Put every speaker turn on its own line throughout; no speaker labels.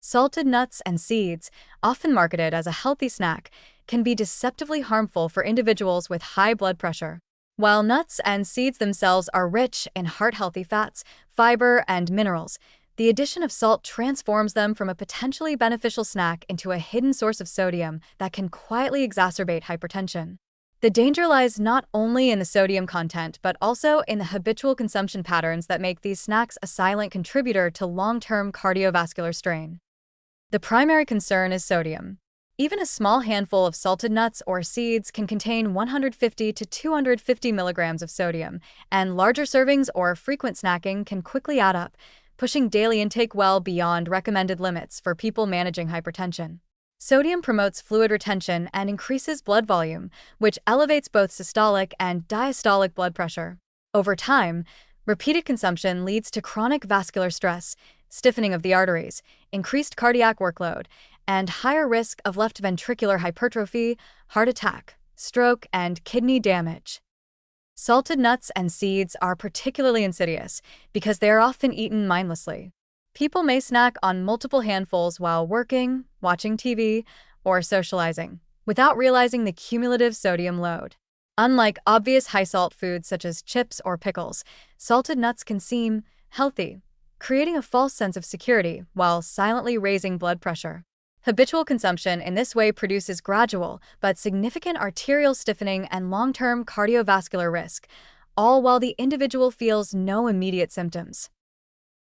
Salted nuts and seeds, often marketed as a healthy snack, can be deceptively harmful for individuals with high blood pressure. While nuts and seeds themselves are rich in heart-healthy fats, fiber, and minerals, the addition of salt transforms them from a potentially beneficial snack into a hidden source of sodium that can quietly exacerbate hypertension. The danger lies not only in the sodium content but also in the habitual consumption patterns that make these snacks a silent contributor to long-term cardiovascular strain. The primary concern is sodium. Even a small handful of salted nuts or seeds can contain 150 to 250 milligrams of sodium, and larger servings or frequent snacking can quickly add up, pushing daily intake well beyond recommended limits for people managing hypertension. Sodium promotes fluid retention and increases blood volume, which elevates both systolic and diastolic blood pressure. Over time, repeated consumption leads to chronic vascular stress, stiffening of the arteries, increased cardiac workload, and higher risk of left ventricular hypertrophy, heart attack, stroke, and kidney damage. Salted nuts and seeds are particularly insidious because they are often eaten mindlessly. People may snack on multiple handfuls while working, watching TV, or socializing, without realizing the cumulative sodium load. Unlike obvious high-salt foods such as chips or pickles, salted nuts can seem healthy, creating a false sense of security while silently raising blood pressure. Habitual consumption in this way produces gradual but significant arterial stiffening and long-term cardiovascular risk, all while the individual feels no immediate symptoms.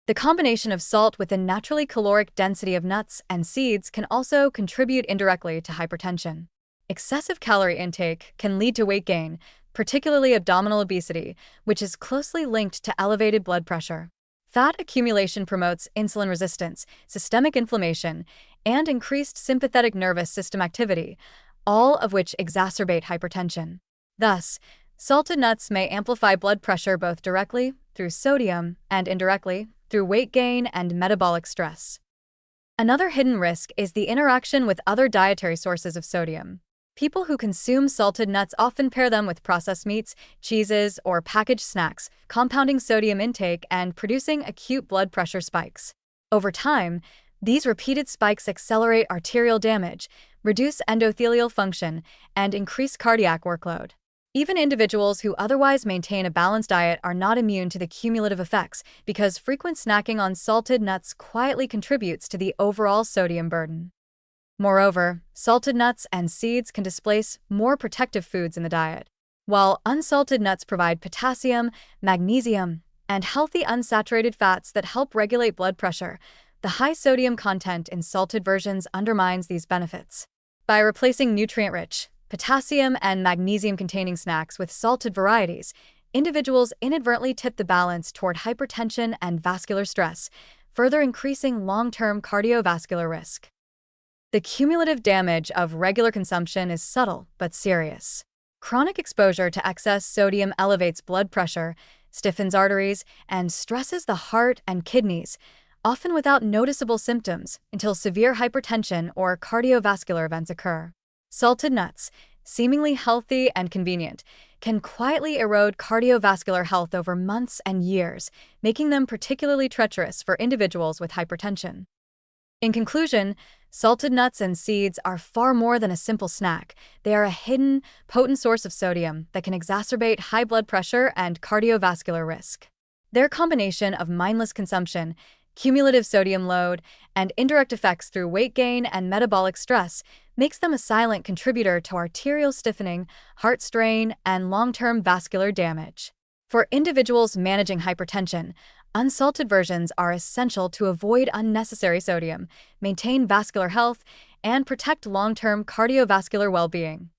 The combination of salt with the naturally caloric density of nuts and seeds can also contribute indirectly to hypertension. Excessive calorie intake can lead to weight gain, particularly abdominal obesity, which is closely linked to elevated blood pressure. Fat accumulation promotes insulin resistance, systemic inflammation, and increased sympathetic nervous system activity, all of which exacerbate hypertension. Thus, salted nuts may amplify blood pressure both directly, through sodium, and indirectly, through weight gain and metabolic stress. Another hidden risk is the interaction with other dietary sources of sodium. People who consume salted nuts often pair them with processed meats, cheeses, or packaged snacks, compounding sodium intake and producing acute blood pressure spikes. Over time, these repeated spikes accelerate arterial damage, reduce endothelial function, and increase cardiac workload. Even individuals who otherwise maintain a balanced diet are not immune to the cumulative effects because frequent snacking on salted nuts quietly contributes to the overall sodium burden. Moreover, salted nuts and seeds can displace more protective foods in the diet. While unsalted nuts provide potassium, magnesium, and healthy unsaturated fats that help regulate blood pressure, the high sodium content in salted versions undermines these benefits. By replacing nutrient-rich, potassium and magnesium-containing snacks with salted varieties, individuals inadvertently tip the balance toward hypertension and vascular stress, further increasing long-term cardiovascular risk. The cumulative damage of regular consumption is subtle but serious. Chronic exposure to excess sodium elevates blood pressure, stiffens arteries, and stresses the heart and kidneys, often without noticeable symptoms until severe hypertension or cardiovascular events occur. Salted nuts, seemingly healthy and convenient, can quietly erode cardiovascular health over months and years, making them particularly treacherous for individuals with hypertension. In conclusion, salted nuts and seeds are far more than a simple snack. They are a hidden, potent source of sodium that can exacerbate high blood pressure and cardiovascular risk. Their combination of mindless consumption, cumulative sodium load, and indirect effects through weight gain and metabolic stress makes them a silent contributor to arterial stiffening, heart strain, and long-term vascular damage. For individuals managing hypertension, unsalted versions are essential to avoid unnecessary sodium, maintain vascular health, and protect long-term cardiovascular well-being.